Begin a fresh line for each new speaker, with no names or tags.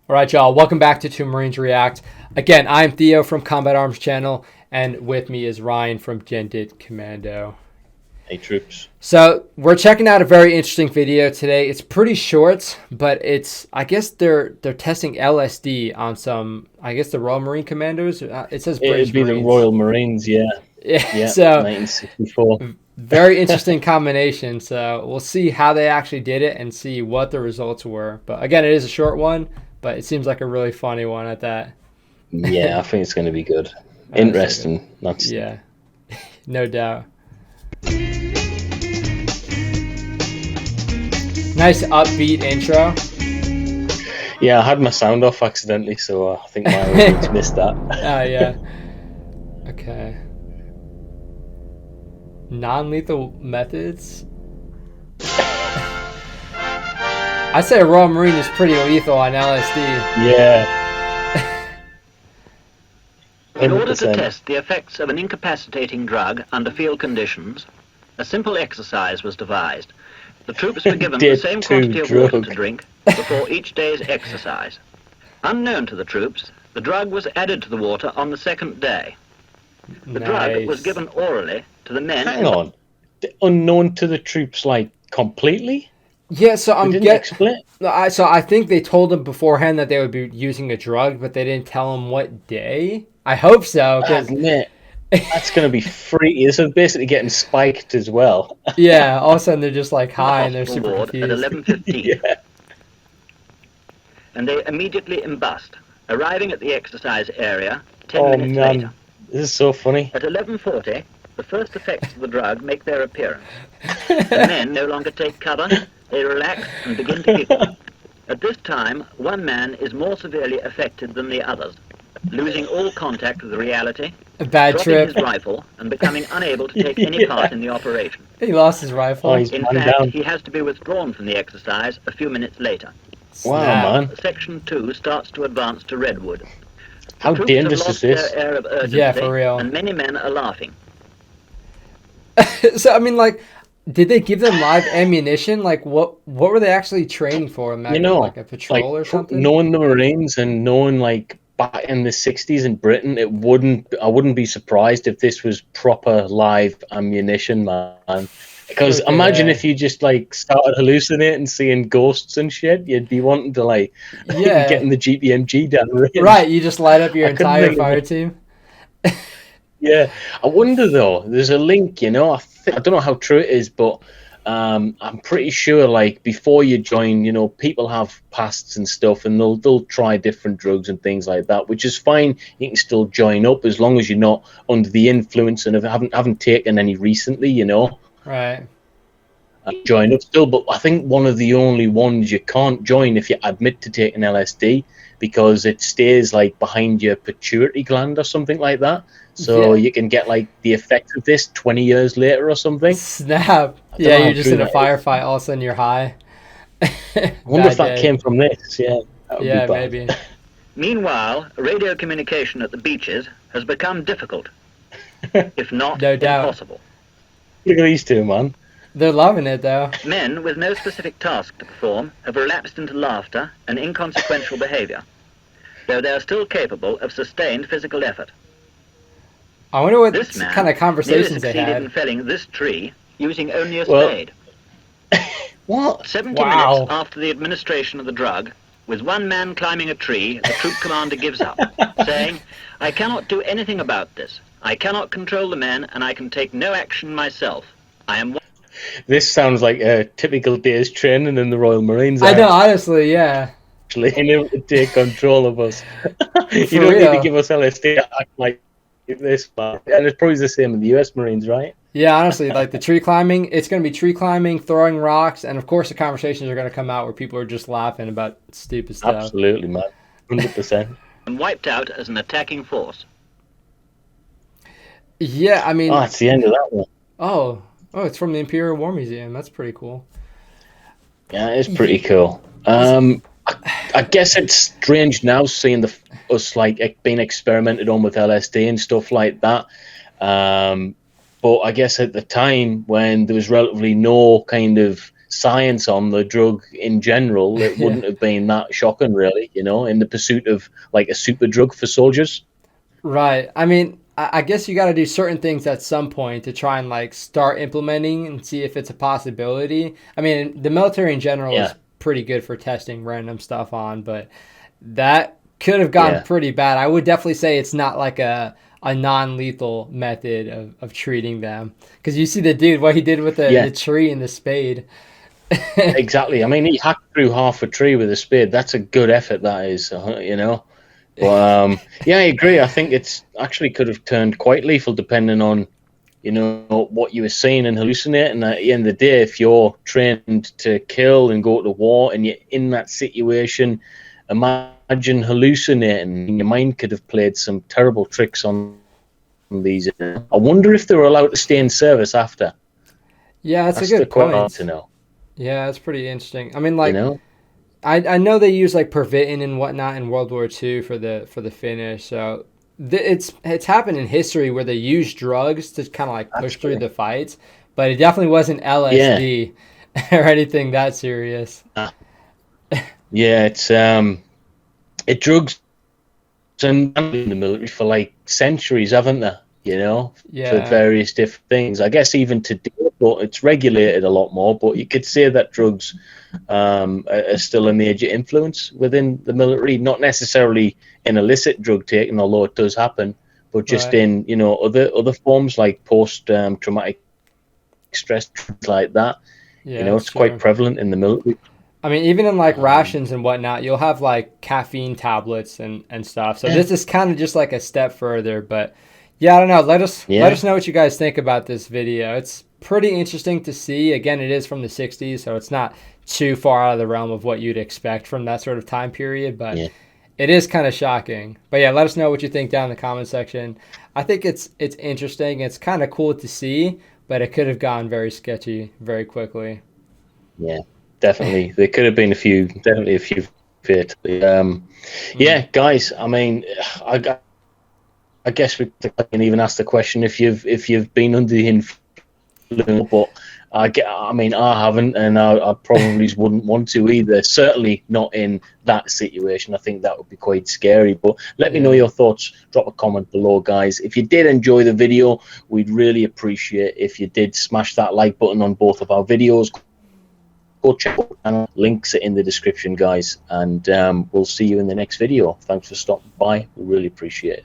All right, y'all. Welcome back to Two Marines React. Again, I'm Theo from Combat Arms Channel, and with me is Ryan from Commando.
Hey, troops.
So we're checking out a very interesting video today. It's pretty short, but I guess they're testing LSD on some. I guess the Royal Marine Commandos. It says British
It'd be the
Marines.
Royal Marines, yeah.
Yeah.
Yeah,
So
1964.
very interesting combination. So we'll see how they actually did it and see what the results were. But again, it is a short one, but it seems like a really funny one at that.
Yeah, I think it's going to be good.
So
Interesting. That's
yeah, no doubt. Nice upbeat intro.
Yeah, I had my sound off accidentally, so I think my audience missed that.
Oh, yeah. Okay. Non-lethal methods. I say a Royal Marine is pretty lethal on LSD.
Yeah.
In order to
100%.
test the effects of an incapacitating drug under field conditions, a simple exercise was devised. The troops were given the
Did
same
to
quantity of water
drug.
to drink before each day's exercise. Unknown to the troops, the drug was added to the water on the second day. The drug was given orally to the men.
Hang on. Unknown to the troops, like, completely?
Yeah, so
They didn't explain?
So I think they told them beforehand that they would be using a drug, but they didn't tell them what day. I hope so, because
That's going to be freaky. This is basically getting spiked as well.
yeah, all of a sudden they're just like high and they're
hospital
super
ward
confused.
at 11:15,
Yeah.
and they immediately embussed, arriving at the exercise area 10
Oh,
minutes
man.
later.
This is so funny.
At 11:40, the first effects of the drug make their appearance. The men no longer take cover, they relax and begin to giggle. At this time, one man is more severely affected than the others, losing all contact with reality,
A bad
dropping
trip.
his rifle, and becoming unable to take any part in the operation.
He lost his rifle.
Oh, he's
In
man
fact,
down.
he has to be withdrawn from the exercise a few minutes later.
Wow,
Snap.
man.
Section 2 starts to advance to Redwood. The
How
troops
dangerous
have
is
lost
this?
their air of urgency,
Yeah, for real.
and many men are laughing.
So I mean, like, did they give them live ammunition? Like, what were they actually training for?
You know,
like a patrol or something?
knowing the Marines and knowing, like, back in the 60s in Britain, I wouldn't be surprised if this was proper live ammunition, man. Because
Okay.
imagine if you just, like, started hallucinating, seeing ghosts and shit, you'd be wanting to, like,
Yeah.
getting the GPMG down the range.
Right, you just light up your
I couldn't
entire
think of
fire
it.
team.
Yeah, I wonder though. There's a link, you know. I don't know how true it is, but I'm pretty sure, like, before you join, you know, people have pasts and stuff, and they'll try different drugs and things like that, which is fine. You can still join up as long as you're not under the influence and haven't taken any recently, you know.
Right.
Join up still, but I think one of the only ones you can't join if you admit to taking LSD, because it stays, like, behind your pituitary gland or something like that. So
Yeah.
you can get, like, the effect of this 20 years later or something.
Snap.
I don't
Yeah,
know
you're
how
just
true
in a
that is.
firefight. All of a sudden, you're high.
I wonder if that came from this. Yeah, that would
Yeah,
be bad.
maybe.
Meanwhile, radio communication at the beaches has become difficult, if not
No doubt.
impossible.
Look at these two, man.
They're loving it though.
Men with no specific task to perform have relapsed into laughter and inconsequential behavior, though they are still capable of sustained physical effort.
I wonder what
This man
kind of
nearly
conversations they
succeeded in
had.
felling this tree using only a
Well-
spade.
What?
70
Wow.
minutes after the administration of the drug, with one man climbing a tree, the troop commander gives up, saying, "I cannot do anything about this. I cannot control the men, and I can take no action myself. I am..."
This sounds like a typical day's training in the Royal Marines.
I know, honestly, yeah.
Actually, being able to take control of us. You
For
don't need
real.
to give us LSD to act like this, man. And it's probably the same in the US Marines, right?
Yeah, honestly, like the tree climbing, it's going to be tree climbing, throwing rocks, and of course the conversations are going to come out where people are just laughing about stupid stuff.
Absolutely, man. 100%.
and wiped out as an attacking force.
Yeah, I mean,
Oh, it's the end of that one.
oh, it's from the Imperial War Museum. That's pretty cool.
Yeah, it's pretty cool. I guess it's strange now seeing us, like, being experimented on with LSD and stuff like that. But I guess at the time when there was relatively no kind of science on the drug in general, it wouldn't have been that shocking, really, you know, in the pursuit of like a super drug for soldiers.
Right. I mean, I guess you got to do certain things at some point to try and like start implementing and see if it's a possibility. I mean, the military in general is
Yeah,
pretty good for testing random stuff on, but that could have gotten
yeah,
pretty bad. I would definitely say it's not like a non-lethal method of treating them, because you see the dude what he did with
yeah,
the tree and the spade.
exactly. I mean, he hacked through half a tree with a spade. That's a good effort, that is, you know. But yeah, I agree. I think it's actually could have turned quite lethal depending on, you know, what you were seeing and hallucinating. At the end of the day, if you're trained to kill and go to war and you're in that situation, imagine hallucinating. Your mind could have played some terrible tricks on these. I wonder if they were allowed to stay in service after.
Yeah, that's a
That's the
good
question to
point.
know,
Yeah, that's pretty interesting. I mean,
you
like
know?
I know they use like pervitin and whatnot in World War II for the finish. So it's happened in history where they use drugs to kind of like push through
Absolutely.
the fights, but it definitely wasn't
Yeah.
LSD or anything that serious.
Yeah, it drugs and in the military for like centuries, haven't they? You know, for
Yeah,
various different things. I guess even today, but it's regulated a lot more. But you could say that drugs are still a major influence within the military, not necessarily in illicit drug taking, although it does happen, but just
right.
in, you know, other forms like post traumatic stress, things like that. You
Yeah,
know,
that's
it's quite
true.
prevalent in the military.
I mean, even in like
Um,
rations and whatnot, you'll have like caffeine tablets and stuff. So
yeah,
this is kind of just like a step further. But yeah, I don't know. Let
yeah,
us know what you guys think about this video. It's pretty interesting to see. Again, it is from the '60s, so it's not too far out of the realm of what you'd expect from that sort of time period. But
yeah.
it is kind of shocking. But yeah, let us know what you think down in the comment section. I think it's interesting. It's kind of cool to see, but it could have gone very sketchy very quickly.
Yeah, definitely. There could have been definitely a few fatally.
Mm.
Yeah, guys. I mean, I guess we can even ask the question if you've been under the influence, but I mean, I haven't, and I probably wouldn't want to either. Certainly not in that situation. I think that would be quite scary. But let me know
Yeah.
your thoughts. Drop a comment below, guys. If you did enjoy the video, we'd really appreciate if you did smash that like button on both of our videos. Go check out the channel. Links are in the description, guys. And we'll see you in the next video. Thanks for stopping by. We really appreciate it.